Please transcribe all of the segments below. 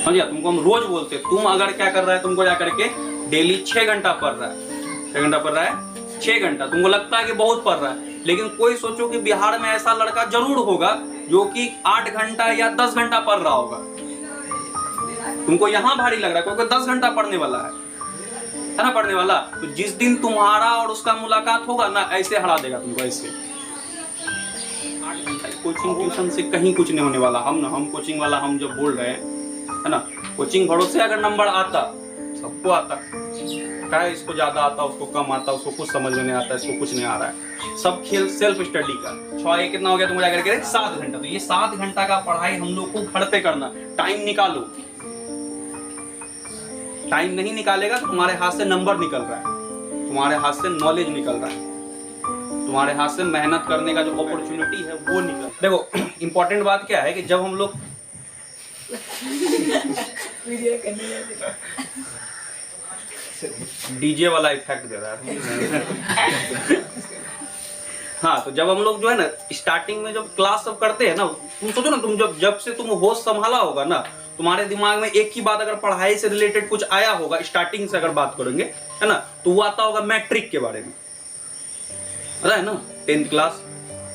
समझिए, तुमको हम रोज बोलते हैं, तुम अगर क्या कर रहा है, तुमको जा करके डेली 6 घंटा पढ़ रहा है, 6 घंटा पढ़ रहा है, 6 घंटा तुमको लगता है कि बहुत पढ़ रहा है, लेकिन कोई सोचो कि बिहार में ऐसा लड़का जरूर होगा जो कि 8 घंटा या 10 घंटा पढ़ रहा होगा। तुमको यहाँ भारी लग रहा है, क्योंकि 10 घंटा पढ़ने वाला है ना, पढ़ने वाला। तो जिस दिन तुम्हारा और उसका मुलाकात होगा ना, ऐसे हरा देगा तुमको, ऐसे। 8 घंटा कोचिंग ट्यूशन से कहीं कुछ नहीं होने वाला। हम कोचिंग वाला हम जब बोल रहे हैं, है ना, कोचिंग भरोसे अगर नंबर आता, सबको आता है, इसको ज्यादा आता, उसको कम आता, उसको कुछ समझ में नहीं आता, इसको कुछ नहीं आ रहा है, सब खेल सेल्फ स्टडी का। 6 कितना हो गया तुम जाकर के 7 घंटा। तो ये 7 घंटा का पढ़ाई हम लोग को घर पे करना। टाइम निकालो, टाइम नहीं निकालेगा तो तुम्हारे हाथ से नंबर निकल रहा है, तुम्हारे हाथ से नॉलेज निकल रहा है, तुम्हारे हाथ से मेहनत करने का जो अपॉर्चुनिटी है वो निकल। देखो इंपॉर्टेंट बात क्या है कि जब हम लोग डीजे वाला इफेक्ट दे रहा है। हाँ, तो जब हम लोग जो है ना स्टार्टिंग में जब क्लास सब करते हैं ना, तुम सोचो ना, तुम जब से तुम होश संभाला होगा ना, तुम्हारे दिमाग में एक ही बात अगर पढ़ाई से रिलेटेड कुछ आया होगा, स्टार्टिंग से अगर बात करेंगे, है ना, तो वो आता होगा मैट्रिक के बारे में, पता है ना, 10th क्लास,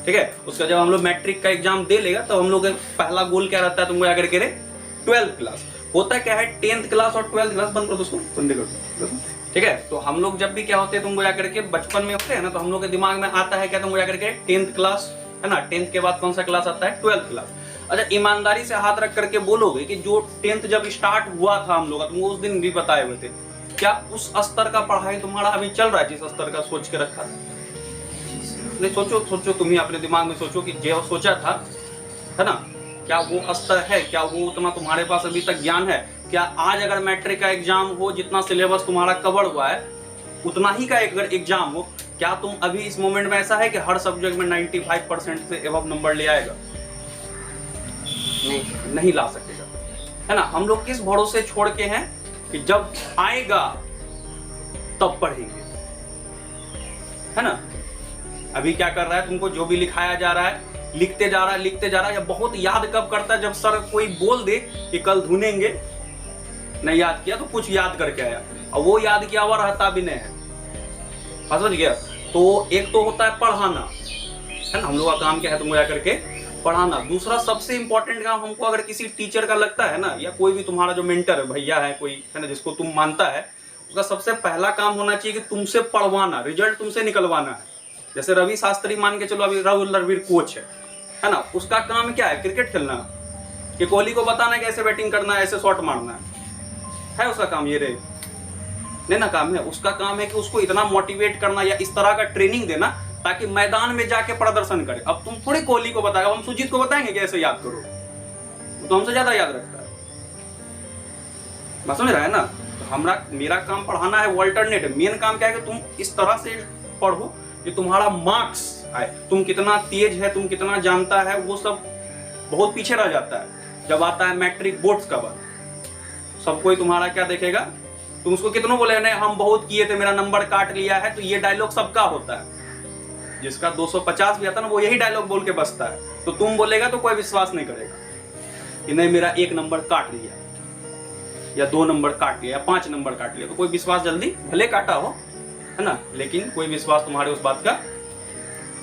ठीक है। उसका जब हम लोग मैट्रिक का एग्जाम दे लेगा तो हम लोग का पहला गोल क्या रहता है, तुमको अगर करे 12th क्लास। होता क्या है, 10th क्लास और 12th क्लास, बंद करो दोस्तों, बंद करो, ठीक है। तो हम लोग जब भी क्या होते हैं, तुमको जाकर के बचपन में होते हैं ना, तो हम लोग के दिमाग में आता है क्या, तुमको जाकर के 10th क्लास, है ना, 10th के बाद कौन सा क्लास आता है, 12th क्लास। अच्छा, ईमानदारी से हाथ रख करके बोलोगे कि जो 10th जब स्टार्ट हुआ था हम लोग, तुमको उस दिन भी बताए हुए थे, क्या उस स्तर का पढ़ाई तुम्हारा अभी चल रहा है जिस स्तर का सोच के रखा था? नहीं, सोचो तुम ही अपने दिमाग में सोचो कि जो सोचा था, है ना, क्या वो स्तर है, क्या वो उतना तुम्हारे पास अभी तक ज्ञान है? क्या आज अगर मैट्रिक का एग्जाम हो, जितना सिलेबस तुम्हारा कवर हुआ है उतना ही का अगर एग्जाम हो, क्या तुम अभी इस मोमेंट में ऐसा है कि हर सब्जेक्ट में 95% से एबव नंबर ले आएगा? नहीं ला सकेगा, है ना। हम लोग किस भरोसे छोड़ के हैं कि जब आएगा तब पढ़ेंगे, है ना। अभी क्या कर रहा है, तुमको जो भी लिखाया जा रहा है लिखते जा रहा है। या बहुत याद कब करता है, जब सर कोई बोल दे कि कल धुनेंगे, नहीं याद किया तो कुछ याद करके आया, और वो याद किया हुआ रहता भी नहीं है, समझ गया। तो एक तो होता है पढ़ाना, है ना, हम लोग का काम क्या है, तुमको जाकर के पढ़ाना। दूसरा सबसे इंपॉर्टेंट काम हमको अगर किसी टीचर का लगता है ना, या कोई भी तुम्हारा जो मेंटर है, भैया है कोई, है ना, जिसको तुम मानता है, उसका सबसे पहला काम होना चाहिए कि तुमसे पढ़वाना, रिजल्ट तुमसे निकलवाना है। जैसे रवि शास्त्री मान के चलो, अभी राहुल द्रविड़ कोच है ना, उसका काम क्या है, क्रिकेट खेलना, कि कोहली को बताना है कैसे बैटिंग करना है, ऐसे शॉट मारना है उसका काम? ये रे नहीं ना काम है। उसका काम है कि उसको इतना मोटिवेट करना या इस तरह का ट्रेनिंग देना ताकि मैदान में जाके प्रदर्शन करे। अब तुम थोड़ी कोहली को बताएगा, हम सुजीत को बताएंगे कि ऐसे याद करो, तो हमसे ज्यादा याद रखता है, बात समझ रहा है ना। तो मेरा काम पढ़ाना है, वो अल्टरनेट। मेन काम क्या है कि तुम इस तरह से पढ़ो कि तुम्हारा मार्क्स आए। तुम कितना तेज है, तुम कितना जानता है, वो सब बहुत पीछे रह जाता है जब आता है मैट्रिक बोर्ड्स का बात। सब कोई तुम्हारा क्या देखेगा, तुम उसको कितनों बोले नहीं हम बहुत किए थे, मेरा नंबर काट लिया है, तो ये डायलॉग सबका होता है। जिसका 250 भी आता है ना, वो यही डायलॉग बोल के बसता है। तो तुम बोलेगा तो कोई विश्वास नहीं करेगा कि नहीं मेरा 1 नंबर काट लिया, या 2 नंबर काट लिया, या 5 नंबर काट लिया, तो कोई विश्वास जल्दी भले काटा हो, है ना, लेकिन कोई विश्वास तुम्हारे उस बात का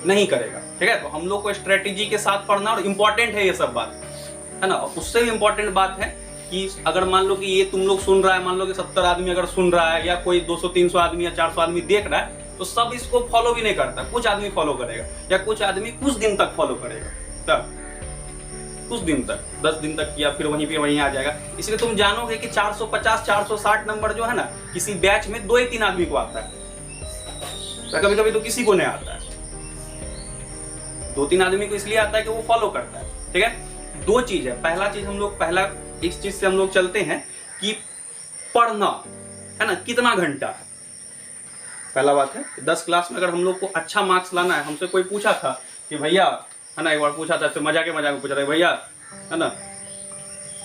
नहीं करेगा, ठीक है। तो हम लोग को स्ट्रेटेजी के साथ पढ़ना और इम्पोर्टेंट है ये सब बात, है ना। उससे भी इम्पोर्टेंट बात है कि अगर मान लो कि ये तुम लोग सुन रहा है, मान लो कि 70 आदमी अगर सुन रहा है, या कोई 200-300 आदमी या 400 आदमी देख रहा है, तो सब इसको फॉलो भी नहीं करता। कुछ आदमी फॉलो करेगा, या कुछ आदमी कुछ दिन तक फॉलो करेगा, तब कुछ दिन तक, 10 दिन तक किया, फिर वहीं पे वहीं आ जाएगा। इसलिए तुम जानोगे कि 450-460 नंबर जो है ना, किसी बैच में 2 या 3 आदमी को आता है, कभी कभी तो किसी को नहीं आता है। 2-3 आदमी को इसलिए आता है कि वो फॉलो करता है, ठीक है। 2 चीज है। पहला चीज हम लोग, पहला इस चीज से हम लोग चलते हैं कि पढ़ना, है ना, कितना घंटा है। पहला बात है 10 क्लास में अगर हम लोग को अच्छा मार्क्स लाना है, हमसे कोई पूछा था कि भैया, है ना, एक बार पूछा था, मजाक में पूछा था, भैया, है ना,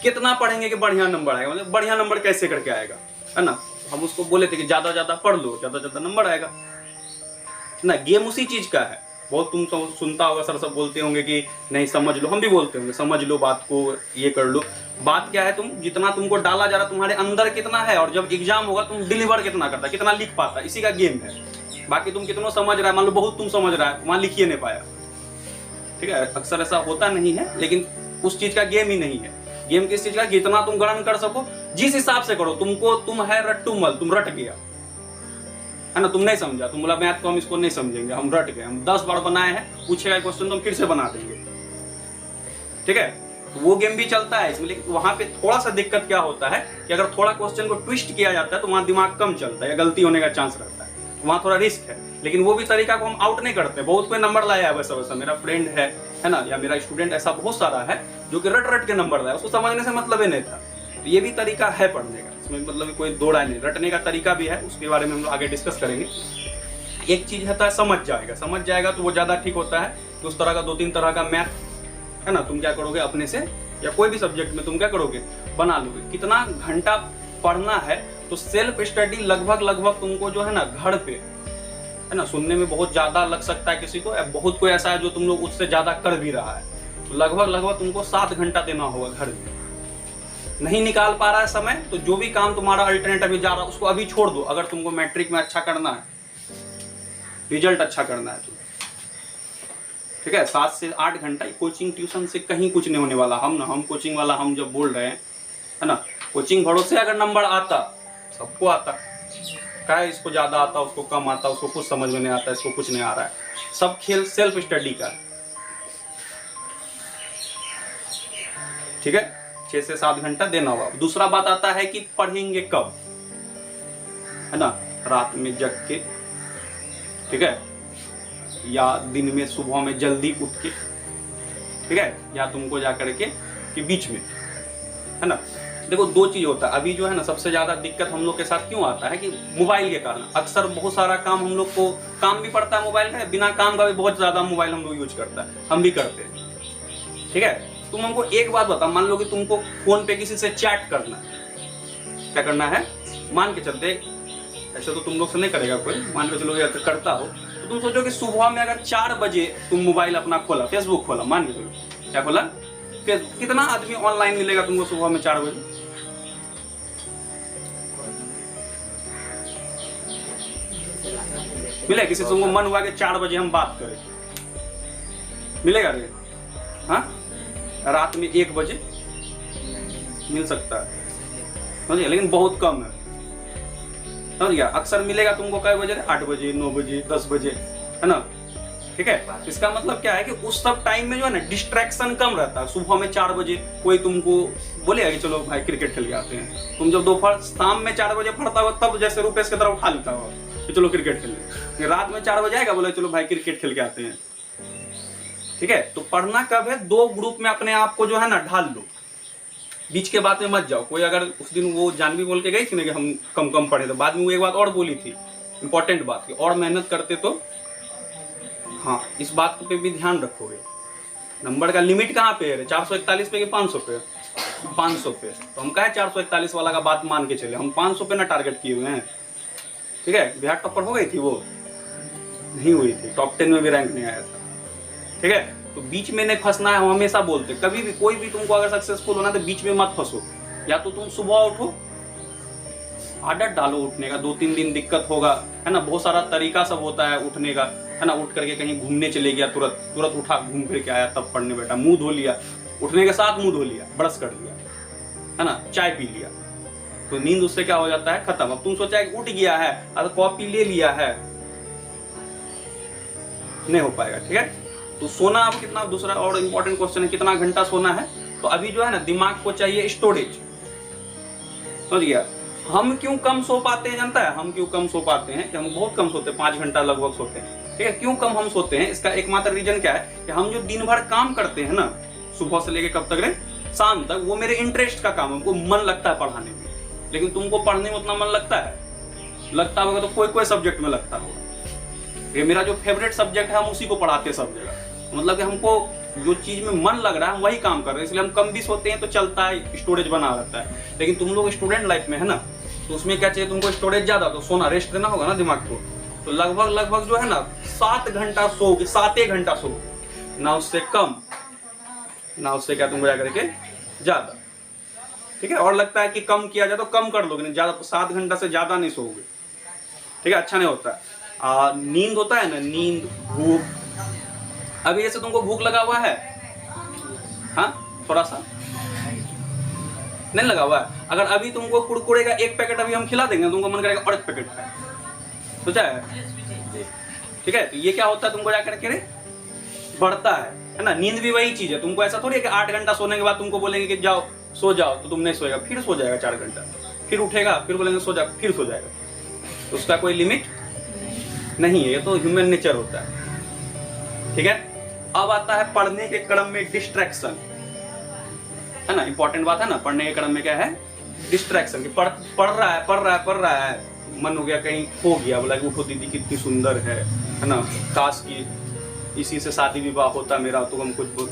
कितना पढ़ेंगे कि बढ़िया नंबर आएगा, मतलब बढ़िया नंबर कैसे करके आएगा, है ना। हम उसको बोले थे कि ज्यादा ज्यादा पढ़ लो, ज्यादा ज्यादा नंबर आएगा ना। गेम उसी चीज का है। बहुत तुम सुनता होगा, सर सब बोलते होंगे कि नहीं समझ लो, हम भी बोलते होंगे समझ लो बात को, ये कर लो। बात क्या है, तुम जितना तुमको डाला जा रहा तुम्हारे अंदर कितना है, और जब एग्जाम होगा तुम डिलीवर कितना करता, कितना लिख पाता, इसी का गेम है। बाकी तुम कितना समझ रहा है, मान लो बहुत तुम समझ रहा है, वहां लिख ही नहीं पाया, ठीक है। अक्सर ऐसा होता नहीं है, लेकिन उस चीज का गेम ही नहीं है। गेम किस चीज का, जितना तुम ग्रहण कर सको, जिस हिसाब से करो। तुम है रट्टू मल, तुम रट गया है ना, तुम नहीं समझा, तुम बोला मैथ को हम इसको नहीं समझेंगे, हम रट गए, हम 10 बार बनाए हैं, पूछेगा क्वेश्चन तो हम फिर से बना देंगे, ठीक है। तो वो गेम भी चलता है इसमें, लेकिन वहां पे थोड़ा सा दिक्कत क्या होता है कि अगर थोड़ा क्वेश्चन को ट्विस्ट किया जाता है तो वहां दिमाग कम चलता है या गलती होने का चांस रहता है, वहां थोड़ा रिस्क है। लेकिन वो भी तरीका को हम आउट नहीं करते। बहुत कोई नंबर लाया है वैसा वैसा, मेरा फ्रेंड है ना, या मेरा स्टूडेंट ऐसा बहुत सारा है जो कि रट रट के नंबर लाया, उसको समझने से मतलब ही नहीं था। तो ये भी तरीका है पढ़ने का, इसमें मतलब कोई दो राय नहीं, रटने का तरीका भी है, उसके बारे में हम लोग आगे डिस्कस करेंगे। एक चीज है समझ जाएगा तो वो ज्यादा ठीक होता है। तो उस तरह का 2-3 तरह का मैथ है ना, तुम क्या करोगे अपने से, या कोई भी सब्जेक्ट में तुम क्या करोगे, बना लोगे। कितना घंटा पढ़ना है, तो सेल्फ स्टडी लगभग तुमको जो है ना घर पे है ना, सुनने में बहुत ज्यादा लग सकता है किसी को, या बहुत कोई ऐसा है जो तुम लोग उससे ज्यादा कर भी रहा है, तो लगभग तुमको 7 घंटा देना होगा घर में। नहीं निकाल पा रहा है समय, तो जो भी काम तुम्हारा अल्टरनेट अभी जा रहा है उसको अभी छोड़ दो। अगर तुमको मैट्रिक में अच्छा करना है, रिजल्ट अच्छा करना है तो ठीक है, 7 से 8 घंटा कोचिंग ट्यूशन से कहीं कुछ नहीं होने वाला। हम कोचिंग वाला हम जब बोल रहे हैं है ना, कोचिंग भरोसे अगर नंबर आता, सबको आता है, इसको ज्यादा आता, उसको कम आता, उसको कुछ समझ में नहीं आता, इसको कुछ नहीं आ रहा है, सब खेल सेल्फ स्टडी का है, ठीक है। 6 से 7 घंटा देना होगा। दूसरा बात आता है कि पढ़ेंगे कब, है ना, रात में जग के, ठीक है, या दिन में सुबह में जल्दी उठ के, ठीक है, या तुमको जा करके कि बीच में, है ना। देखो 2 चीज होता है अभी जो है ना, सबसे ज्यादा दिक्कत हम लोग के साथ क्यों आता है कि मोबाइल के कारण। अक्सर बहुत सारा काम हम लोग को, काम भी पड़ता है मोबाइल का, बिना काम का भी बहुत ज्यादा मोबाइल हम लोग यूज करता है, हम भी करते हैं, ठीक है। तुम हमको एक बात बता, मान लो कि तुमको फोन पे किसी से चैट करना है, क्या करना है, मान के चलते, ऐसे तो तुम लोग से नहीं करेगा कोई, मान के चलो अगर करता हो तो तुम सोचो कि सुबह में अगर 4 बजे तुम मोबाइल अपना खोला, फेसबुक खोला, मान के चलो क्या खोला, फेसबुक, कितना आदमी ऑनलाइन मिलेगा तुमको सुबह में 4 बजे? मिलेगा? किसी से तुमको मन हुआ कि 4 बजे हम बात करें, मिलेगा रे? हाँ, रात में 1 बजे मिल सकता है, समझिए, लेकिन बहुत कम है, समझ गया। अक्सर मिलेगा तुमको कई बजे, 8 बजे, 9 बजे, 10 बजे, है ना, ठीक है। इसका मतलब क्या है कि उस सब टाइम में जो है ना डिस्ट्रैक्शन कम रहता है। सुबह में 4 बजे कोई तुमको बोलेगा कि चलो भाई क्रिकेट खेल के आते हैं, तुम जब दोपहर शाम में 4 बजे पढ़ता हो तब जैसे रुपेश की तरह उठा लेता हो कि चलो क्रिकेट खेल, रात में 4 बजे आएगा, बोले चलो भाई क्रिकेट खेल के आते हैं, ठीक है। तो पढ़ना कब है, 2 ग्रुप में अपने आप को जो है ना ढाल लो, बीच के बात में मत जाओ। कोई अगर उस दिन वो जानवी बोल के गई थी ना कि हम कम पढ़े, तो बाद में वो एक बात और बोली थी, इंपॉर्टेंट बात की, और मेहनत करते तो, हाँ, इस बात पे भी ध्यान रखोगे। नंबर का लिमिट कहाँ पे है, 441 पे कि 500 पे? 500 पे। तो हम कहे 441 वाला का बात मान के चले, हम 500 पे ना टारगेट किए हुए हैं, ठीक है। बिहार टॉपर हो गई थी, वो नहीं हुई थी, टॉप 10 में भी रैंक नहीं आया था, ठीक है। तो बीच में नहीं फंसना है, हम हमेशा बोलते, कभी भी कोई भी तुमको अगर सक्सेसफुल होना तो बीच में मत फंसो। या तो तुम सुबह उठो, आदत डालो उठने का, 2-3 दिन दिक्कत होगा, है ना, बहुत सारा तरीका सब होता है उठने का, है ना। उठ करके कहीं घूमने चले गया, तुरंत उठा, घूम फिर के आया, तब पढ़ने बैठा, मुंह धो लिया, उठने के साथ मुंह धो लिया, ब्रश कर लिया, है ना, चाय पी लिया, तो नींद उससे क्या हो जाता है, खत्म। अब तुम सोचा है उठ गया है, अब कॉफी ले लिया है, नहीं हो पाएगा, ठीक है। तो सोना अब कितना, दूसरा और इम्पोर्टेंट क्वेश्चन है, कितना घंटा सोना है। तो अभी जो है ना दिमाग को चाहिए स्टोरेज, समझ गया। हम क्यों कम सो पाते हैं, जानता है हम क्यों कम सो पाते हैं? कि हम बहुत कम सोते हैं, 5 घंटा लगभग सोते हैं, ठीक है। क्यों कम हम सोते हैं, इसका एकमात्र रीजन क्या है कि हम जो दिन भर काम करते हैं ना, सुबह से लेके कब तक रे, शाम तक, वो मेरे इंटरेस्ट का काम है, हमको मन लगता है पढ़ाने में। लेकिन तुमको पढ़ने में उतना मन लगता होगा तो कोई सब्जेक्ट में लगता होगा। ये मेरा जो फेवरेट सब्जेक्ट है, हम उसी को पढ़ाते हैं सब जगह, मतलब कि हमको जो चीज में मन लग रहा है हम वही काम कर रहे हैं, इसलिए हम कम भी सोते हैं तो चलता है, स्टोरेज बना रहता है। लेकिन तुम लोग स्टूडेंट लाइफ में है ना, तो उसमें क्या चाहिए तुमको, स्टोरेज ज्यादा, तो सोना, रेस्ट देना होगा ना दिमाग को। तो लगभग जो है ना 7 घंटा सोओगे, 7 घंटा सोओगे, ना उससे कम ना उससे क्या तुमको जा करके ज्यादा, ठीक है, और लगता है कि कम किया जाए तो कम कर लोगे, नहीं ज्यादा, 7 घंटा से ज्यादा नहीं सोओगे, ठीक है, अच्छा नहीं होता है। नींद होता है ना, नींद, भूख, अभी ऐसे तुमको भूख लगा हुआ है, हाँ थोड़ा सा नहीं लगा हुआ है, अगर अभी तुमको कुरकुरे का 1 पैकेट अभी हम खिला देंगे, तुमको मन करेगा और 1 पैकेट खाए, सोचा है, ठीक है। तो ये क्या होता है, तुमको जाकर के बढ़ता है ना। नींद भी वही चीज है, तुमको ऐसा थोड़ी है कि 8 घंटा सोने के बाद तुमको बोलेंगे कि जाओ सो जाओ, तो तुम नहीं सोएगा, फिर सो जाएगा 4 घंटा, फिर उठेगा, फिर बोलेंगे सो जा, फिर सो जाएगा, तो उसका कोई लिमिट नहीं है, ये तो ह्यूमन नेचर होता है, ठीक है। अब आता है पढ़ने के क्रम में डिस्ट्रैक्शन, है ना, इंपॉर्टेंट बात है ना, पढ़ने के क्रम में क्या है, डिस्ट्रैक्शन, कि पढ़ रहा है, मन हो गया कहीं खो गया, बोला कि उठो दीदी कितनी सुंदर है ना, काश की इसी से शादी विवाह होता मेरा, तो हम कुछ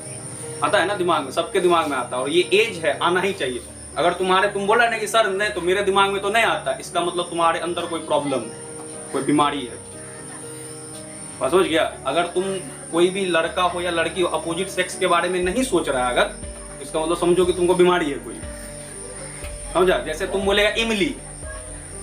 आता है ना दिमाग में, सबके दिमाग में आता है, और ये एज है, आना ही चाहिए। अगर तुम बोला ना कि सर नहीं तो मेरे दिमाग में तो नहीं आता, इसका मतलब तुम्हारे अंदर कोई प्रॉब्लम है, कोई बीमारी है, बस समझ गया। अगर तुम कोई भी लड़का हो या लड़की हो, अपोजिट सेक्स के बारे में नहीं सोच रहा है अगर, इसका मतलब समझो कि तुमको बीमारी है कोई, समझा। जैसे तुम बोलेगा इमली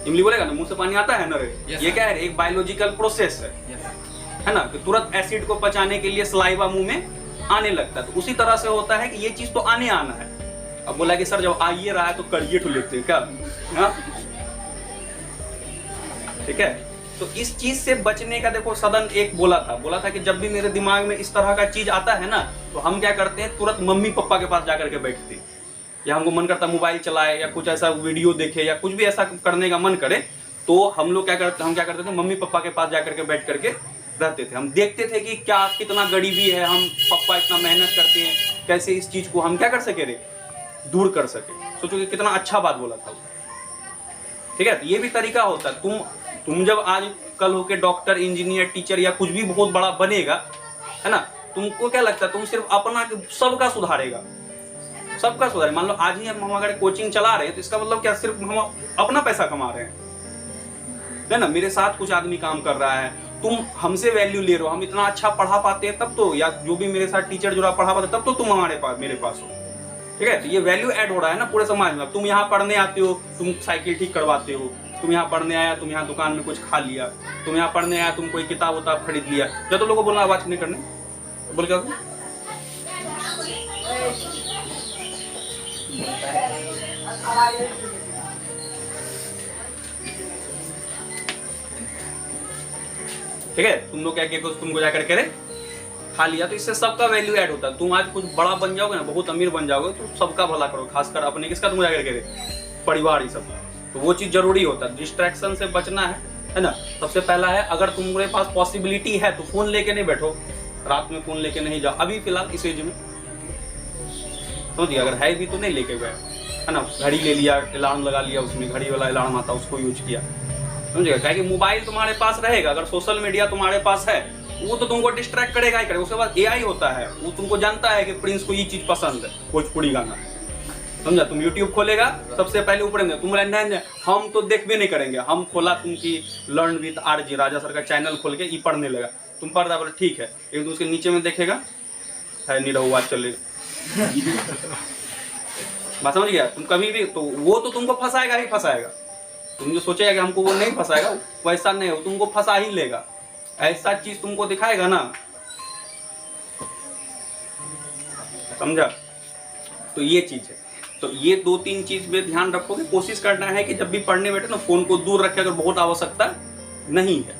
बोलेगा ना, मुंह से पानी आता है ना रे, ये क्या है, एक बायोलॉजिकल प्रोसेस है ना, कि तुरंत एसिड को पचाने के लिए सलाइवा मुंह में आने लगता है, तो उसी तरह से होता है कि ये चीज तो आना है। अब बोला कि सर जब आइए रहा है तो करिए तो लेते हैं क्या, ठीक है। तो इस चीज से बचने का देखो सदन एक बोला था कि जब भी मेरे दिमाग में इस तरह का चीज आता है ना, तो हम क्या करते हैं, तुरंत मम्मी पापा के पास जाकर के बैठते हैं, या हमको मन करता मोबाइल चलाए या कुछ ऐसा वीडियो देखे या कुछ भी ऐसा करने का मन करे, तो हम लोग क्या करते थे, मम्मी पापा के पास जाकर के बैठ करके रहते थे। हम देखते थे कि क्या कितना गरीबी है, हम पापा इतना मेहनत करते हैं, कैसे इस चीज को हम क्या कर सके रे, दूर कर सके। सोचो कि कितना अच्छा बात बोला था, ठीक है। तो ये भी तरीका होता है, तुम जब आज कल होके डॉक्टर, इंजीनियर, टीचर या कुछ भी बहुत बड़ा बनेगा, है ना, तुमको क्या लगता है, तुम सिर्फ अपना सबका सुधारेगा। मान लो आज ही हम अगर कोचिंग चला रहे हैं, तो इसका मतलब क्या, सिर्फ हम अपना पैसा कमा रहे हैं, है ना। मेरे साथ कुछ आदमी काम कर रहा है, तुम हमसे वैल्यू ले रहे हो, हम इतना अच्छा पढ़ा पाते हैं तब तो, या जो भी मेरे साथ टीचर जो पढ़ा पाते तब तो तुम मेरे पास हो, ठीक है। तो ये वैल्यू ऐड हो रहा है ना पूरे समाज में। तुम यहाँ पढ़ने आते हो, तुम साइकिल ठीक करवाते हो, तुम यहाँ पढ़ने आया, तुम यहाँ दुकान में कुछ खा लिया, तुम यहाँ पढ़ने आया, तुम कोई किताब उताब खरीद लिया। जब तो लोगों को बोलना आवाज नहीं करने, बोल क्या ठीक है। तुम लोग क्या किया, तुमको जाकर के खा लिया, तो इससे सबका वैल्यू ऐड होता है। तुम आज कुछ बड़ा बन जाओगे ना, बहुत अमीर बन जाओगे, तो सबका भला करो, खासकर अपने किसका, तुम जाकर के परिवार, ही सब, तो वो चीज जरूरी होता है। डिस्ट्रैक्शन से बचना है ना। सबसे पहला है, अगर तुम्हारे पास पॉसिबिलिटी है तो फोन लेके नहीं बैठो, रात में फोन लेके नहीं जाओ, अभी फिलहाल इस एज में, समझिए। अगर है भी तो नहीं लेके गए, है ना। घड़ी ले लिया, अलार्म लगा लिया, उसमें घड़ी वाला अलार्म आता, उसको यूज किया, समझिएगा। क्या कि मोबाइल तुम्हारे पास रहेगा, अगर सोशल मीडिया तुम्हारे पास है, वो तो तुमको डिस्ट्रैक्ट करेगा ही करेगा। उसके बाद एआई होता है, वो तुमको जानता है कि प्रिंस को ये चीज पसंद है, भोजपुरी गाना, समझा। तुम YouTube खोलेगा, सबसे पहले ऊपर तुम हम तो देख भी नहीं करेंगे, हम खोला तुमकी learn with RJ Raja sir का चैनल खोल के ये पढ़ने लगा, तुम पढ़ रहा, बोले ठीक है, लेकिन उसके नीचे में देखेगा है निरहुआ चले बात, समझ गया। तुम कभी भी तो वो तो तुमको फंसाएगा ही फंसाएगा। तुम जो सोचेगा कि हमको वो नहीं फंसाएगा, वैसा नहीं हो, तुमको फंसा ही लेगा। ऐसा चीज तुमको दिखाएगा ना, समझा। तो ये चीज है। तो ये 2-3 चीज में ध्यान रखोगे। कोशिश करना है कि जब भी पढ़ने बैठे ना, फोन को दूर रखे अगर बहुत आवश्यकता नहीं है,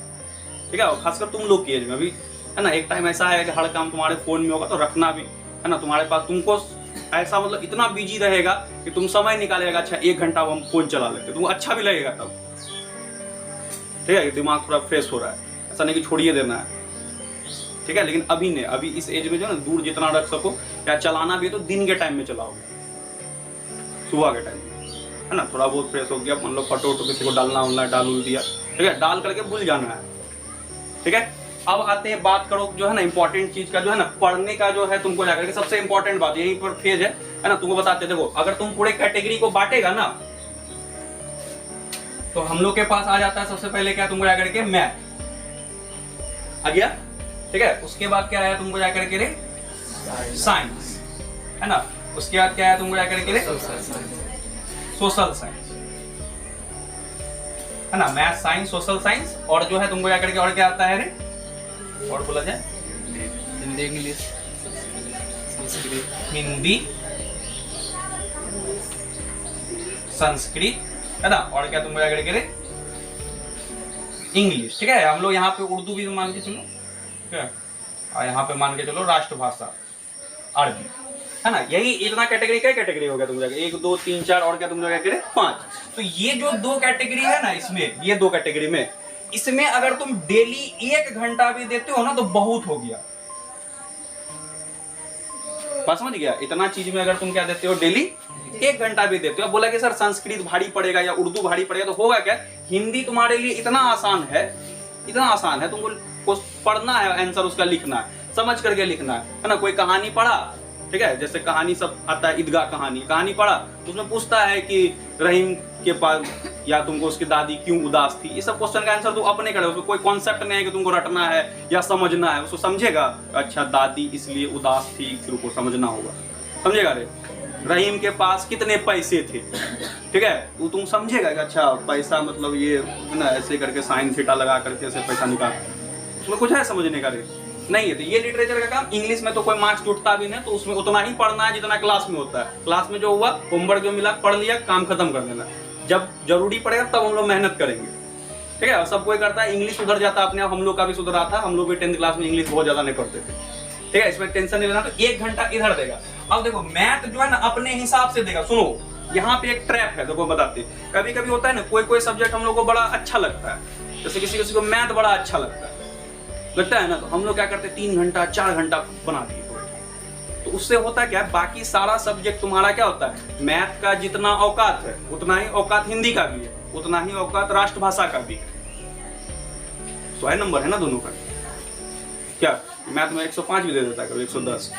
ठीक है। और खासकर तुम लोग की एज में अभी, है ना, एक टाइम ऐसा है कि हर काम तुम्हारे फोन में होगा, तो रखना भी, है ना, तुम्हारे पास। तुमको ऐसा मतलब इतना बिजी रहेगा कि तुम समय निकालेगा, अच्छा 1 घंटा हम फोन चला लेते, तुमको अच्छा भी लगेगा तब, ठीक है। दिमाग थोड़ा फ्रेश हो रहा है, ऐसा नहीं कि छोड़िए देना है, ठीक है। लेकिन अभी नहीं, अभी इस एज में जो है ना, दूर जितना रख सको, या चलाना भी है तो दिन के टाइम में चलाओगे, सुबह के टाइम में, है ना। थोड़ा बहुत फ्रेश हो गया, मान लो फोटो किसी को डालना डाल दिया, ठीक है, डाल करके भूल जाना है, ठीक है। अब आते हैं, बात करो जो है ना इंपॉर्टेंट चीज का, जो है ना पढ़ने का जो है, तुमको जाकर के सबसे इंपॉर्टेंट बात यहीं पर फेज है ना। तुमको बताते, देखो अगर तुम पूरे कैटेगरी को बांटेगा ना, तो हम लोग के पास आ जाता है सबसे पहले क्या, तुमको जाकर के मैथ आ गया, ठीक है। उसके बाद क्या है, तुमको जाकर के साइंस, है ना। उसके बाद क्या है, तुमको जाकर के सोशल साइंस, है ना, मैथ साइंस सोशल साइंस, और जो है तुमको क्या करके और क्या आता है रे, और बोला जाए हिंदी इंग्लिश हिंदी संस्कृत, है ना, और क्या तुमको क्या करके इंग्लिश। ठीक है, हम लोग यहाँ पे उर्दू भी मान के चलो, ठीक है, और यहाँ पे मान के चलो राष्ट्रभाषा अरबी, है ना। यही इतना कैटेगरी, क्या कैटेगरी हो गया तुम जाके 1 2 3 4 और क्या तुम लोग क्या करे 5। तो ये जो 2 कैटेगरी है ना, इसमें ये 2 कैटेगरी में, इसमें अगर तुम डेली 1 घंटा भी देते हो ना तो बहुत हो गया। बात समझ गया? इतना चीज में अगर तुम क्या देते हो, डेली 1 घंटा भी देते हो। बोला कि सर संस्कृत भारी पड़ेगा या उर्दू भारी पड़ेगा, तो होगा क्या, हिंदी तुम्हारे लिए इतना आसान है, इतना आसान है, तुमको पढ़ना है, आंसर उसका लिखना है, समझ करके लिखना है ना। कोई कहानी पढ़ा, ठीक है, जैसे कहानी सब आता है, ईदगाह कहानी पढ़ा, उसमें पूछता है कि रहीम के पास या तुमको उसकी दादी क्यों उदास थी, ये सब क्वेश्चन का आंसर तुम अपने करे, उसमें कोई कॉन्सेप्ट नहीं है कि तुमको रटना है या समझना है, उसको समझेगा, अच्छा दादी इसलिए उदास थी, फिर उसको समझना होगा, समझेगा रे। रहीम के पास कितने पैसे थे, ठीक है, वो तुम समझेगा कि अच्छा पैसा मतलब ये है ना, ऐसे करके साइन थीटा लगा करके ऐसे पैसा निकाल, उसमें कुछ है समझने का रे नहीं है। तो ये लिटरेचर का काम। इंग्लिश में तो कोई मार्क्स जुटता भी नहीं, तो उसमें उतना ही पढ़ना है जितना क्लास में होता है। क्लास में जो हुआ, होमवर्क जो मिला पढ़ लिया, काम खत्म कर देना। जब जरूरी पड़ेगा तब हम लोग मेहनत करेंगे, ठीक है। सब कोई करता है, इंग्लिश सुधर जाता है अपने आप, हम लोग का भी सुधरा था, हम लोग भी 10th क्लास में इंग्लिश बहुत ज्यादा नहीं पढ़ते थे, ठीक है, इसमें टेंशन नहीं लेना। तो 1 घंटा इधर देगा। अब देखो मैथ जो है ना अपने हिसाब से देगा। सुनो, यहाँ पे एक ट्रैप है, देखो बताते, कभी कभी होता है ना, कोई सब्जेक्ट हम लोग को बड़ा अच्छा लगता है, जैसे किसी को मैथ बड़ा अच्छा लगता है ना, तो हम लोग क्या करते हैं 3 घंटा 4 घंटा बना दिए। तो उससे होता क्या है, बाकी सारा सब्जेक्ट तुम्हारा क्या होता है, मैथ का जितना औकात है उतना ही औकात हिंदी का भी है, उतना ही औकात राष्ट्रभाषा का भी है। 100 नंबर है ना दोनों का। क्या मैथ में 105 भी दे देता है, कभी 110,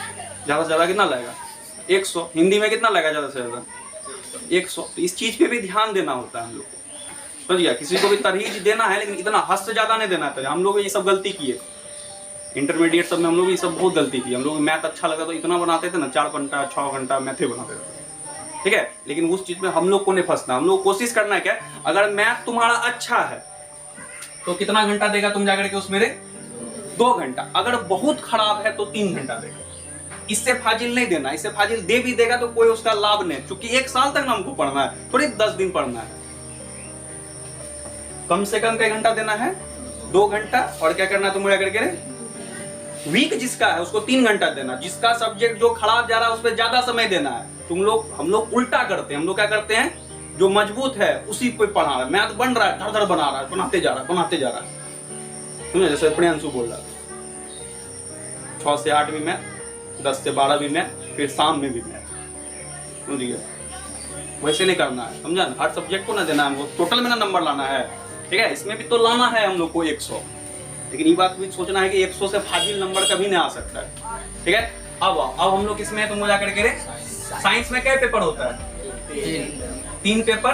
ज्यादा से ज्यादा कितना लगेगा 100। हिंदी में कितना लगेगा ज्यादा से ज्यादा 100। तो इस चीज पे भी ध्यान देना होता है हम लोग को, समझ गया। किसी को भी तरहीज देना है, लेकिन इतना हद से ज्यादा नहीं देना था। हम लोग ये सब गलती किए, इंटरमीडिएट सब में हम लोग ये सब बहुत गलती की। हम लोग मैथ अच्छा लगा तो इतना बनाते थे ना, 4 घंटा 6 घंटा मैथे बनाते थे, ठीक है। लेकिन उस चीज में हम लोग को नहीं फंसना। हम लोग कोशिश करना है क्या, अगर मैथ तुम्हारा अच्छा है तो कितना घंटा देगा तुम जाकर के उसमें 2 घंटा। अगर बहुत खराब है तो 3 घंटा देगा। इससे फाजिल नहीं देना। इससे फाजिल दे भी देगा तो कोई उसका लाभ नहीं, क्योंकि 1 साल तक ना हमको पढ़ना है, थोड़ी 10 दिन पढ़ना है। कम से कम कई घंटा देना है, 2 घंटा। और क्या करना है तुम क्या करके, वीक जिसका है उसको 3 घंटा देना। जिसका सब्जेक्ट जो खराब जा रहा है उस पर ज्यादा समय देना है। हम लोग उल्टा करते हैं। हम लोग क्या करते हैं, जो मजबूत है उसी पे पढ़ा रहा है। मैथ बन रहा है, धड़ बना रहा है, बनाते जा रहा है। समझे, जैसे प्रियांशु बोल रहा है 6 से 8 भी मैथ, 10 से 12 भी मैथ, फिर शाम में भी मैथ, समझ गया। वैसे नहीं करना है, समझा ना। हर सब्जेक्ट को ना देना है, हमको टोटल में ना नंबर लाना है, ठीक है। इसमें भी तो लाना है हम लोग को 100, लेकिन ये बात भी सोचना है कि 100 से फाजिल नंबर कभी नहीं आ सकता है, ठीक है। अब हम लोग इसमें तुम जाकर के साइंस में क्या पेपर होता है, 3 पेपर,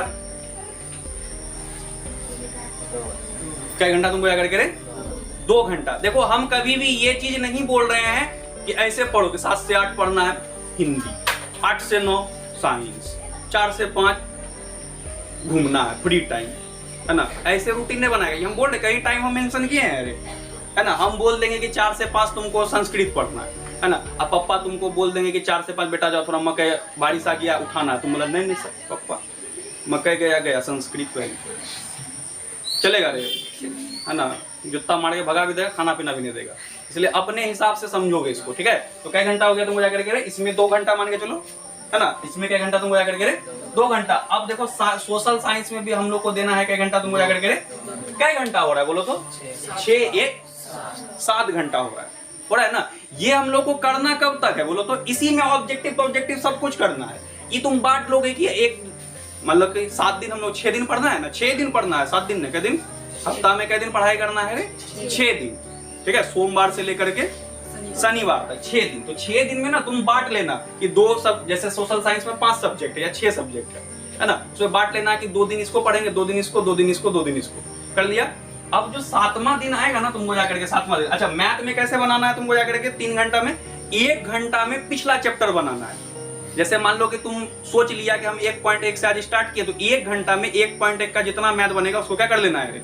क्या घंटा तुमको जाकर के 2 घंटा। देखो हम कभी भी ये चीज नहीं बोल रहे हैं कि ऐसे पढ़ो कि 7 से 8 पढ़ना है हिंदी, 8 से 9 साइंस, 4 से 5 घूमना है, फ्री टाइम, है ना। ऐसे रूटीन नहीं बनाएगा। हम बोल रहे कई टाइम हम मेंशन किए हैं, अरे है ना। हम बोल देंगे कि 4 से 5 तुमको संस्कृत पढ़ना है ना। अब पापा तुमको बोल देंगे कि 4 से 5 बेटा जाओ थोड़ा मकई, बारिश आ गया उठाना है, तुम बोला नहीं सर पापा मकई गया संस्कृत पे चलेगा रे, है ना। जुत्ता मार के भगा भी देगा, खाना पीना भी नहीं देगा। इसलिए अपने हिसाब से समझोगे इसको, ठीक है। तो कई घंटा हो गया तुमको जाकर के, इसमें 2 घंटा मान के चलो, है ना। इसमें क्या घंटा तुमको जाकर के 2 घंटा। अब देखो सोशल साइंस में भी हम लोग को देना है क्या घंटा तुमको जाकर के, क्या घंटा हो रहा है बोलो तो 6 1 7 घंटा हो रहा है ना। ये हम लोग को करना कब तक है बोलो तो, इसी में ऑब्जेक्टिव सब कुछ करना है। ये तुम बांट लोगे कि एक मतलब कि 7 दिन हम लोग 6 दिन पढ़ना है ना, 6 दिन पढ़ना है, 7 दिन नहीं, क्या दिन, हफ्ता में क्या दिन पढ़ाई करना है 6 दिन, ठीक है। सोमवार से लेकर के शनिवार तक 6 दिन। तो 6 दिन में ना तुम बांट लेना कि 2 सब, जैसे सोशल साइंस में 5 सब्जेक्ट है या 6 सब्जेक्ट है ना, उसमें बांट लेना कि 2 दिन इसको पढ़ेंगे, 2 दिन इसको, 2 दिन इसको, 2 दिन इसको, कर लिया। अब जो 7वां दिन आएगा ना तुमको जाकर के 7वां दिन, अच्छा मैथ में कैसे बनाना है तुमको जाकर के 3 घंटा में, 1 घंटा में पिछला चैप्टर बनाना है, जैसे मान लो कि तुम सोच लिया कि हम 1.1 से आज स्टार्ट किए, तो 1 घंटा में 1.1 का जितना मैथ बनेगा उसको क्या कर लेना है,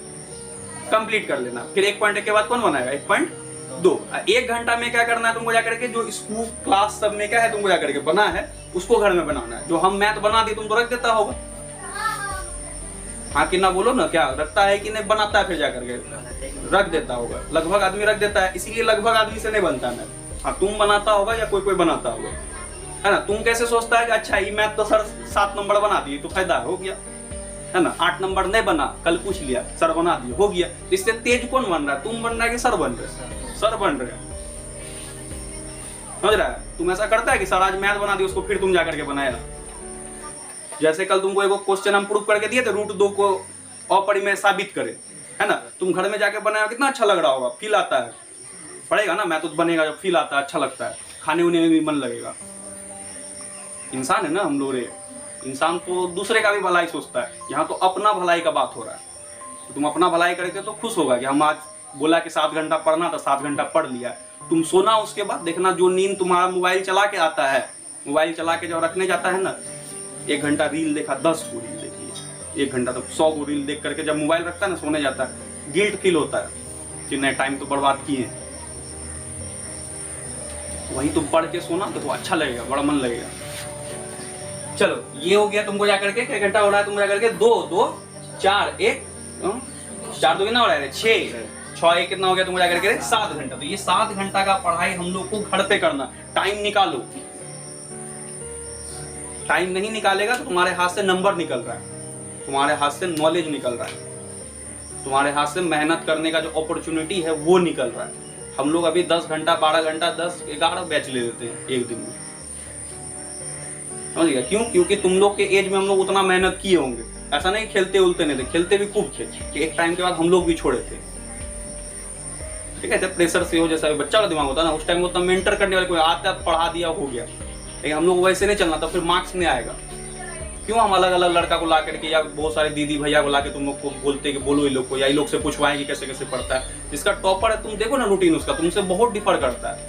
कंप्लीट कर लेना। फिर 1.1 के बाद कौन बनाएगा, 1.2। 1 घंटा में क्या करना है तुमको जाकर के, जो स्कूल क्लास सब में क्या है तुमको जाकर के बना है उसको घर में बनाना है। जो हम मैथ बना दिए तुम तो रख देता होगा, हाँ कि ना बोलो ना, क्या रखता है कि नहीं बनाता है, फिर जाकर के रख देता होगा। लगभग आदमी रख देता है, इसीलिए लगभग आदमी से नहीं बनता मैथ। हाँ तुम बनाता होगा या कोई बनाता होगा, है ना। तुम कैसे सोचता है कि अच्छा ये मैथ तो सर 7 नंबर बना दिए तो फायदा हो गया, है ना। 8 नंबर नहीं बना, कल पूछ लिया सर बना दिए, हो गया। इससे तेज कौन बन रहा है, तुम बन रहा है कि सर बन रहे, सर बन रहे, समझ रहा है। तुम ऐसा करता है कि सर आज मैथ बना दिया उसको फिर तुम जाकर के बनाया। जैसे कल तुमको एक क्वेश्चन हम प्रूफ करके दिए थे, √2 को अपरिमेय साबित करे, है ना। तुम घर में जाके बनाया, कितना अच्छा लग रहा होगा, फील आता है, पड़ेगा ना मैथ तो बनेगा जब फील आता है, अच्छा लगता है, खाने उने में भी मन लगेगा। इंसान है ना हम लोग रे, इंसान तो दूसरे का भी भलाई सोचता है, यहाँ तो अपना भलाई का बात हो रहा है। तो तुम अपना भलाई करके तो खुश होगा कि हम आज बोला कि 7 घंटा पढ़ना था, 7 घंटा पढ़ लिया। तुम सोना, उसके बाद देखना जो नींद तुम्हारा मोबाइल चला के आता है, मोबाइल चला के जब रखने जाता है ना, 1 घंटा रील देखा, 10 को रील देखी, 1 घंटा तो 100 को रील देख करके जब मोबाइल रखता है ना सोने जाता है, गिल्ट फील होता है कि नहीं टाइम तो बर्बाद किए। वही तुम पढ़ के सोना तो अच्छा लगेगा, बड़ा मन लगेगा। चलो ये हो गया तुमको जाकर के, क्या घंटा हो रहा है तुमको जाकर के, 2 2 4 1 4 2 कितना हो रहा है, 6 6 1 कितना हो गया तुमको जाकर के, 7 घंटा। तो ये 7 घंटा का पढ़ाई हम लोग को घर पे करना। टाइम निकालो, टाइम नहीं निकालेगा तो तुम्हारे हाथ से नंबर निकल रहा है, तुम्हारे हाथ से नॉलेज निकल रहा है, तुम्हारे हाथ से मेहनत करने का जो अपॉर्चुनिटी है वो निकल रहा है। हम लोग अभी 10 घंटा 12 घंटा 10 11 बैच ले लेते हैं एक दिन में, समझ गया क्यों? क्योंकि तुम लोग के एज में हम लोग उतना मेहनत किए होंगे। ऐसा नहीं खेलते उलते नहीं थे, खेलते भी खूब थे कि एक टाइम के बाद हम लोग भी छोड़े थे, ठीक है। जब प्रेशर से हो, जैसा बच्चा का दिमाग होता है ना, उस टाइम उतना मेंटर करने वाले कोई आता पढ़ा दिया हो गया, लेकिन हम लोग वैसे नहीं चलना, तो फिर मार्क्स नहीं आएगा। क्यों हम अलग अलग लड़का को ला करके या बहुत सारे दीदी भैया को ला के तुम लोग को बोलते कि बोलो ये लोग को, या ये लोग से पूछवाएं कि कैसे कैसे पढ़ता है। जिसका टॉपर है तुम देखो ना रूटीन उसका तुमसे बहुत डिफर करता है,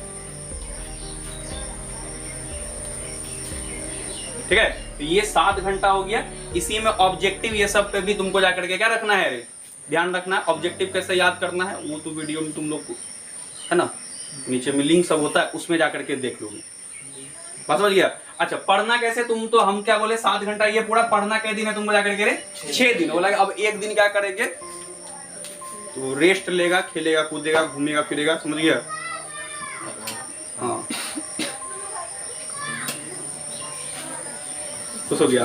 ठीक है। तो ये 7 घंटा हो गया। इसी में ऑब्जेक्टिव ये सब पे भी तुमको जाकर के क्या रखना है, ध्यान रखना है। ऑब्जेक्टिव कैसे याद करना है वो तो वीडियो में तुम लोग को, है ना, नीचे में लिंक सब होता है, उसमें जाकर के देख लोगे, बस समझ गया। अच्छा पढ़ना कैसे, तुम तो हम क्या बोले 7 घंटा, ये पूरा पढ़ना कै दिन है तुमको जाकर के, 6 दिन। बोला अब एक दिन क्या करेंगे, तो रेस्ट लेगा, खेलेगा कूदेगा घूमेगा फिरेगा, समझ गया। हाँ खुश हो गया,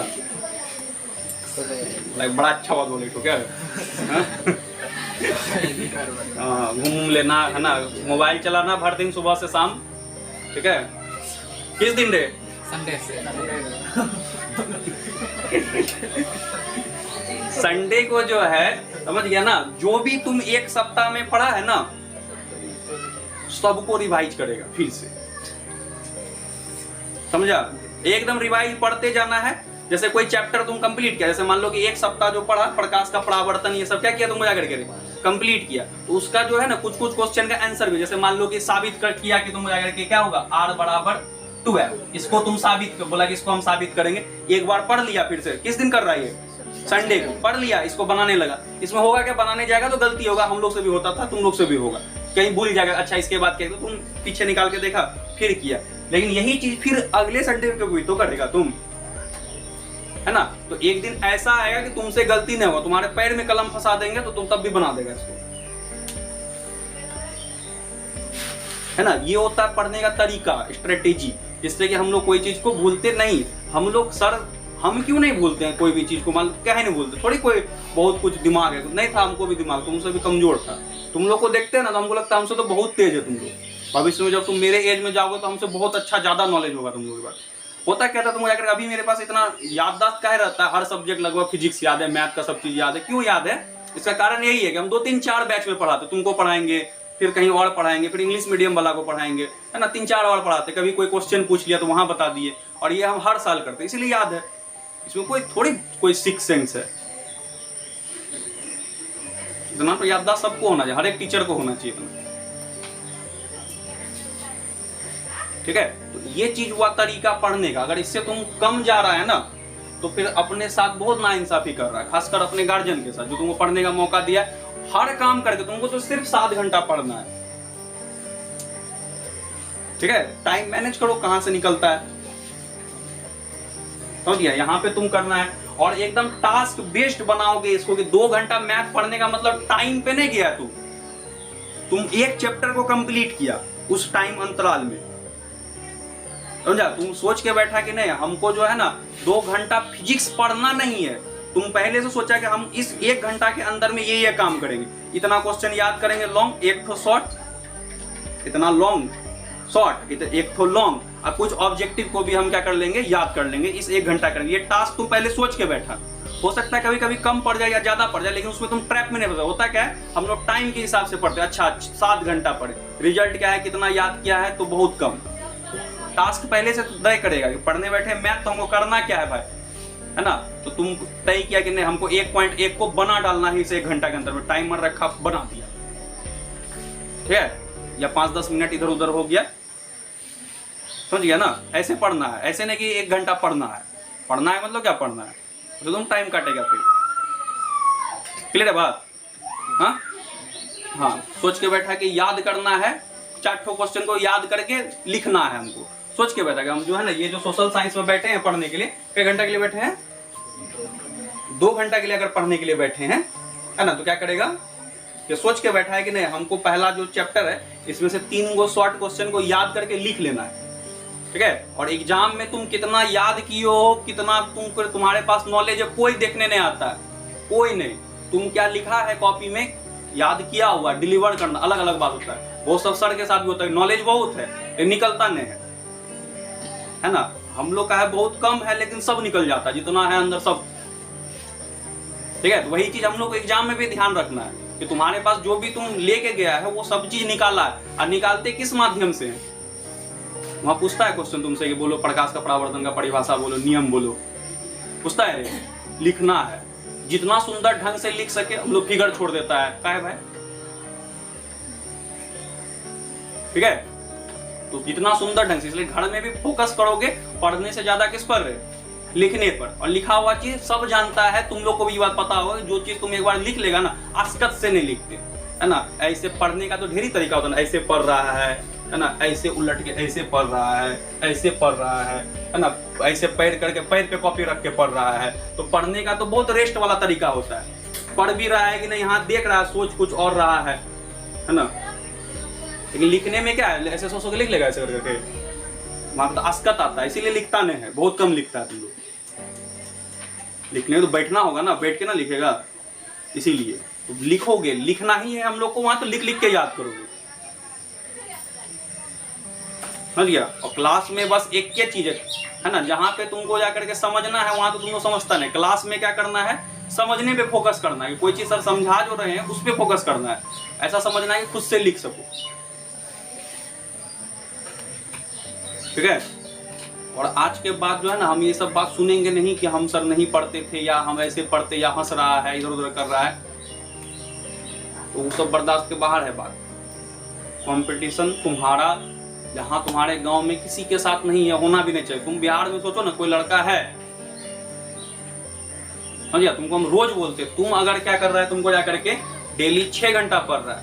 लाइक बड़ा अच्छा बात बोले तो क्या है। हाँ घूम लेना, है ना, मोबाइल चलाना भर दिन सुबह से शाम, ठीक है। किस दिन रे, संडे से संडे को जो है, समझ गया ना, जो भी तुम एक सप्ताह में पढ़ा है ना सबको रिवाइज करेगा फिर से, समझा। एकदम रिवाइज पढ़ते जाना है। जैसे कोई चैप्टर तुम कंप्लीट किया, जैसे मान लो कि एक सप्ताह जो पढ़ा प्रकाश का परावर्तन, ये सब क्या किया तुम जाकर के कंप्लीट किया, तो उसका जो है ना कुछ कुछ क्वेश्चन का आंसर भी, जैसे मान लो कि साबित कर किया कि तुम जाकर के क्या होगा, r बराबर 12, इसको तुम साबित बोला कि इसको हम साबित करेंगे। एक बार पढ़ लिया, फिर से किस दिन कर रहा है, संडे को पढ़ लिया, इसको बनाने लगा। इसमें होगा क्या, बनाने जाएगा तो गलती होगा, हम लोग से भी होता था, तुम लोग से भी होगा, कहीं भूल जाएगा। अच्छा इसके बाद क्या, तो तुम पीछे निकाल के देखा फिर किया, लेकिन यही चीज फिर अगले संडे को भी तो करेगा तुम, है ना। तो एक दिन ऐसा आएगा कि तुमसे गलती नहीं होगा, तुम्हारे पैर में कलम फंसा देंगे तो तुम तब भी बना देगा इसको, है ना। ये होता है पढ़ने का तरीका, स्ट्रेटेजी, जिससे कि हम लोग कोई चीज को भूलते नहीं। हम लोग सर हम क्यों नहीं भूलते हैं कोई भी चीज को, मान क्या है नहीं भूलते, थोड़ी कोई बहुत कुछ दिमाग है, नहीं था हमको भी दिमाग, तुमसे भी कमजोर था। तुम लोग को देखते हैं ना तो हमको लगता है हमसे तो बहुत तेज है तुम लोग। भविष्य में जब तुम मेरे एज में जाओगे तो हमसे बहुत अच्छा ज्यादा नॉलेज होगा तुम लोगों के पास। होता क्या था तुम जाकर, अभी मेरे पास इतना याददाश्त काहे रहता है, हर सब्जेक्ट लगभग फिजिक्स याद है, मैथ का सब चीज याद है। क्यों याद है, इसका कारण यही है कि हम 2 3 4 बैच में पढ़ाते, तुमको पढ़ाएंगे, फिर कहीं और पढ़ाएंगे, फिर इंग्लिश मीडियम वाला को पढ़ाएंगे, है ना, 3 4 और पढ़ाते, कभी कोई क्वेश्चन पूछ लिया तो वहां बता दिए, और ये हम हर साल करते, इसीलिए याद है। इसमें कोई सिक्स सेंस है, इतना तो याददाश्त सबको होना चाहिए, हर एक टीचर को होना चाहिए इतना। ठीक है, तो ये चीज हुआ तरीका पढ़ने का। अगर इससे तुम कम जा रहा है ना, तो फिर अपने साथ बहुत नाइंसाफी कर रहा है, खासकर अपने गार्जियन के साथ जो तुमको पढ़ने का मौका दिया है। हर काम करके तुमको तो सिर्फ 7 घंटा पढ़ना है, ठीक है। टाइम मैनेज करो, कहां से निकलता है, समझ गया। यहाँ पे तुम करना है और एकदम टास्क बेस्ड बनाओगे इसको कि 2 घंटा मैथ पढ़ने का मतलब टाइम पे नहीं गया तुम एक चैप्टर को कंप्लीट किया उस टाइम अंतराल में, समझा। तुम सोच के बैठा कि नहीं हमको जो है ना 2 घंटा फिजिक्स पढ़ना नहीं है, तुम पहले से सोचा कि हम इस 1 घंटा के अंदर में ये काम करेंगे, इतना क्वेश्चन याद करेंगे लॉन्ग, एक तो शॉर्ट, इतना लॉन्ग शॉर्ट, एक तो लॉन्ग, और कुछ ऑब्जेक्टिव को भी हम क्या कर लेंगे, याद कर लेंगे, इस 1 घंटा करेंगे। ये टास्क तुम पहले सोच के बैठा। हो सकता है कभी कभी कम पड़ जाए या ज्यादा पड़ जाए, लेकिन उसमें तुम ट्रैप में नहीं फंसे। होता क्या है, हम लोग टाइम के हिसाब से पढ़ते हैं, अच्छा 7 घंटा पढ़े, रिजल्ट क्या है, कितना याद किया है, तो बहुत कम। टास्क पहले से तय करेगा कि पढ़ने बैठे मैथ तो हमको करना क्या है भाई, है ना। तो तुम तय किया कि नहीं हमको 1.1 को बना डालना है इस 1 घंटा के अंदर में, टाइमर रखा, बना दिया, ठीक है। या 5-10 मिनट इधर उधर हो गया, समझ गया ना। ऐसे पढ़ना है, ऐसे नहीं कि 1 घंटा पढ़ना है। पढ़ना है मतलब क्या पढ़ना है, तो तुम टाइम काटेगा फिर। क्लियर है बात, हाँ हाँ। सोच के बैठा कि याद करना है, 4 क्वेश्चन को याद करके लिखना है हमको। सोच के बैठा कि हम जो है ना ये जो सोशल साइंस में बैठे हैं पढ़ने के लिए, कितने घंटा के लिए बैठे हैं, 2 घंटा के लिए अगर पढ़ने के लिए बैठे हैं, है ना, तो क्या करेगा, ये सोच के बैठा है कि नहीं हमको पहला जो चैप्टर है इसमें से 3 गो शॉर्ट क्वेश्चन को याद करके लिख लेना है, ठीक है। और एग्जाम में तुम कितना याद किए हो, कितना तुम्हारे पास नॉलेज है, कोई देखने नहीं आता है, कोई नहीं। तुम क्या लिखा है कॉपी में, याद किया हुआ, डिलीवर करना अलग अलग बात होता है। वो सब सर के साथ भी होता है, नॉलेज बहुत है लेकिन निकलता नहीं है ना। हम लोग का है बहुत कम है लेकिन सब निकल जाता है, जितना है अंदर सब, ठीक है। तो वही चीज हम लोग को एग्जाम में भी ध्यान रखना है कि तुम्हारे पास जो भी तुम लेके गया है वो सब चीज निकाला है, और निकालते किस माध्यम से है। वहां पूछता है क्वेश्चन तुमसे कि बोलो प्रकाश का परावर्तन का परिभाषा बोलो, नियम बोलो, पूछता है। लिखना है, जितना सुंदर ढंग से लिख सके हम लोग फिगर छोड़ देता है, क्या है भाई, ठीक है। तो जितना सुंदर ढंग से, इसलिए घर में भी फोकस करोगे पढ़ने से ज्यादा किस पर, लिखने पर। और लिखा हुआ चीज सब जानता है, तुम लोग को भी ये बात पता होगा, जो चीज तुम एक बार लिख लेगा ना, आसकत से नहीं लिखते, है ना। ऐसे पढ़ने का तो ढेरी तरीका होता है, ऐसे पढ़ रहा है ना, ऐसे उलट के ऐसे पढ़ रहा है, ऐसे पढ़ रहा है ना, ऐसे पैर करके पैर पे कॉपी रख के पढ़ रहा है। तो पढ़ने का तो बहुत रेस्ट वाला तरीका होता है। पढ़ भी रहा है कि नहीं, यहाँ देख रहा है, सोच कुछ और रहा है ना। लेकिन लिखने में क्या है, ऐसे सोच के लिख लेगा, ऐसे करके वहां तो आसकत आता है, इसीलिए लिखता नहीं है, बहुत कम लिखता है तुम लोग। लिखने तो बैठना होगा ना, बैठ के ना लिखेगा, इसीलिए तो लिखोगे, लिखना ही है हम लोग को वहां, तो लिख लिख के याद करोगे, समझ गया। और क्लास में बस एक क्या चीज है ना, जहां पे तुमको जाकर के समझना है वहां तो तुमको समझता नहीं। क्लास में क्या करना है, समझने पे फोकस करना है, कोई चीज सर समझा जो रहे हैं उस पे फोकस करना है, ऐसा समझना है कि खुद से लिख सको, ठीक है। और आज के बाद जो है ना हम ये सब बात सुनेंगे नहीं कि हम सर नहीं पढ़ते थे, या हम ऐसे पढ़ते, या हंस रहा है, इधर उधर कर रहा है, तो वो सब बर्दाश्त के बाहर है बात। कंपटीशन तुम्हारा जहां तुम्हारे गांव में किसी के साथ नहीं है, होना भी नहीं चाहिए। तुम बिहार में सोचो ना, कोई लड़का है, समझिए, तुमको हम रोज बोलते, तुम अगर क्या कर रहा है, तुमको जाकर के डेली 6 घंटा पढ़ रहा है,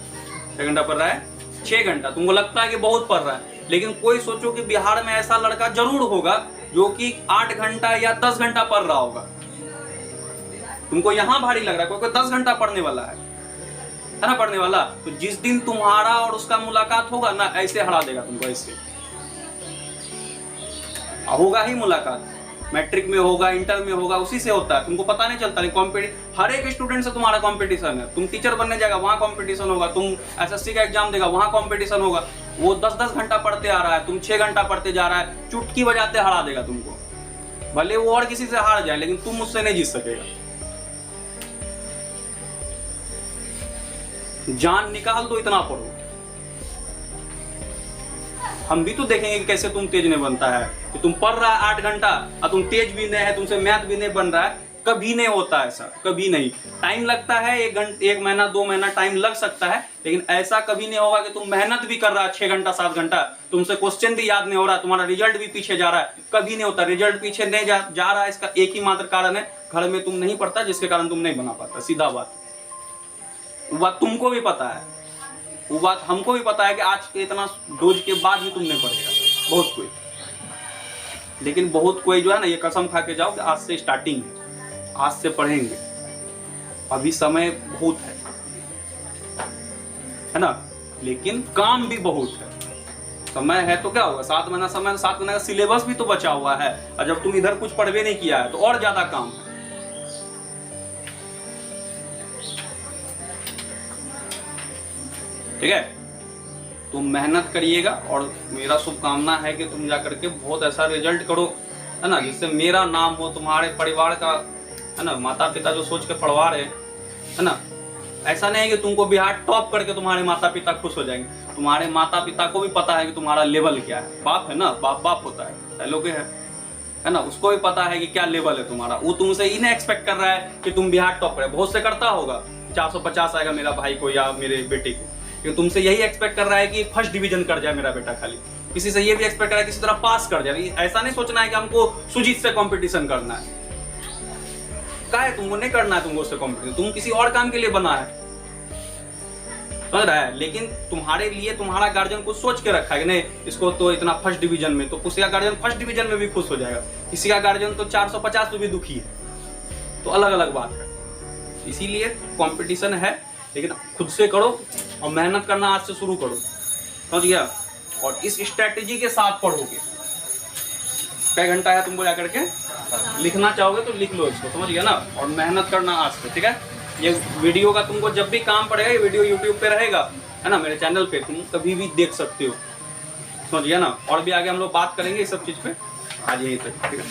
6 घंटा पढ़ रहा है, 6 घंटा, तुमको लगता है कि बहुत पढ़ रहा है, लेकिन कोई सोचो कि बिहार में ऐसा लड़का जरूर होगा जो कि 8 घंटा या 10 घंटा पढ़ रहा होगा। तुमको यहाँ भारी लग रहा है, कोई 10 घंटा पढ़ने वाला है ना, पढ़ने वाला। तो जिस दिन तुम्हारा और उसका मुलाकात होगा ना, ऐसे हरा देगा तुमको, ऐसे होगा ही मुलाकात। मैट्रिक में होगा, इंटर में होगा, उसी से होता है, तुमको पता नहीं चलता। हर एक स्टूडेंट से तुम्हारा कंपटीशन है। तुम टीचर बनने जाएगा, वहां कंपटीशन होगा, तुम एसएससी का एग्जाम देगा, वहां कंपटीशन होगा। वो 10-10 घंटा पढ़ते आ रहा है, तुम 6 घंटा पढ़ते जा रहा है, चुटकी बजाते हरा देगा तुमको। भले वो और किसी से हार जाए, लेकिन तुम उससे नहीं जीत सकेगा। जान निकाल दो, इतना पढ़ो। हम भी तो देखेंगे कि कैसे तुम तेज नहीं बनता है, कि तुम पढ़ रहा है 8 घंटा और तुम तेज भी नहीं है, तुमसे मैथ भी नहीं बन रहा है, कभी नहीं होता ऐसा, कभी नहीं। टाइम लगता है, 1 घंटे, 1 महीना 2 महीना टाइम लग सकता है, लेकिन ऐसा कभी नहीं होगा कि तुम मेहनत भी कर रहा है 6 घंटा 7 घंटा, तुमसे क्वेश्चन भी याद नहीं हो रहा, तुम्हारा रिजल्ट भी पीछे जा रहा है, कभी नहीं होता। रिजल्ट पीछे नहीं जा रहा है, इसका एक ही मात्र कारण है, घर में तुम नहीं पढ़ता, जिसके कारण तुम नहीं बना पाता। सीधा बात, वो बात तुमको भी पता है, वो बात हमको भी पता है कि आज के इतना डोज के बाद भी तुम नहीं पढ़ेगा, बहुत कोई। लेकिन बहुत कोई जो है ना, ये कसम खा के जाओ कि आज से स्टार्टिंग है, आज से पढ़ेंगे, अभी समय बहुत है ना, लेकिन काम भी बहुत है। समय है तो क्या होगा, 7 महीना समय, 7 महीने का सिलेबस भी तो बचा हुआ है, और जब तुम इधर कुछ पढ़वे नहीं किया है तो और ज्यादा काम है। ठीक है, तुम मेहनत करिएगा, और मेरा शुभकामना है कि तुम जाकर के बहुत ऐसा रिजल्ट करो, है ना, जिससे मेरा नाम हो, तुम्हारे परिवार का, है ना, माता पिता जो सोच के पढ़वा रहे हैं, है ना, ऐसा नहीं है कि तुमको बिहार टॉप करके तुम्हारे माता पिता खुश हो जाएंगे। तुम्हारे माता पिता को भी पता है कि तुम्हारा लेवल क्या है, बाप है ना, बाप होता है, लोग है ना, उसको भी पता है कि क्या लेवल है तुम्हारा। वो तुमसे ही नहीं एक्सपेक्ट कर रहा है कि तुम बिहार टॉप करे, बहुत से करता होगा 450 आएगा मेरा भाई को या मेरे बेटे को, क्योंकि तुमसे यही एक्सपेक्ट कर रहा है कि फर्स्ट डिवीजन कर जाए मेरा बेटा, खाली किसी से ये भी एक्सपेक्ट कर रहा है किसी तरह पास कर जाए। ऐसा नहीं सोचना है कि हमको सुजीत से कंपटीशन करना है, क्या है, तुमको नहीं करना है, तुमको उससे कंपटीशन, तुम किसी और काम के लिए बना है, समझ रहा है। लेकिन तुम्हारे लिए तुम्हारा गार्जियन कुछ सोच के रखा है कि नहीं, इसको तो इतना फर्स्ट डिवीजन में, तो किसी का गार्जियन फर्स्ट डिवीजन में भी खुश हो जाएगा, किसी का गार्जियन तो 450 में भी दुखी है, तो अलग अलग बात है। इसीलिए कंपटीशन है, लेकिन खुद से करो और मेहनत करना आज से शुरू करो, समझ गया। और इस स्ट्रेटेजी के साथ पढ़ोगे, कई घंटा है तुमको जाकर के लिखना चाहोगे तो लिख लो इसको, समझ गया ना, और मेहनत करना आज से, ठीक है। ये वीडियो का तुमको जब भी काम पड़ेगा, ये वीडियो यूट्यूब पे रहेगा, है ना, मेरे चैनल पे, तुम कभी भी देख सकते हो, समझ गया ना। और भी आगे हम लोग बात करेंगे इस सब चीज़ पे, आज यहीं तक, ठीक है।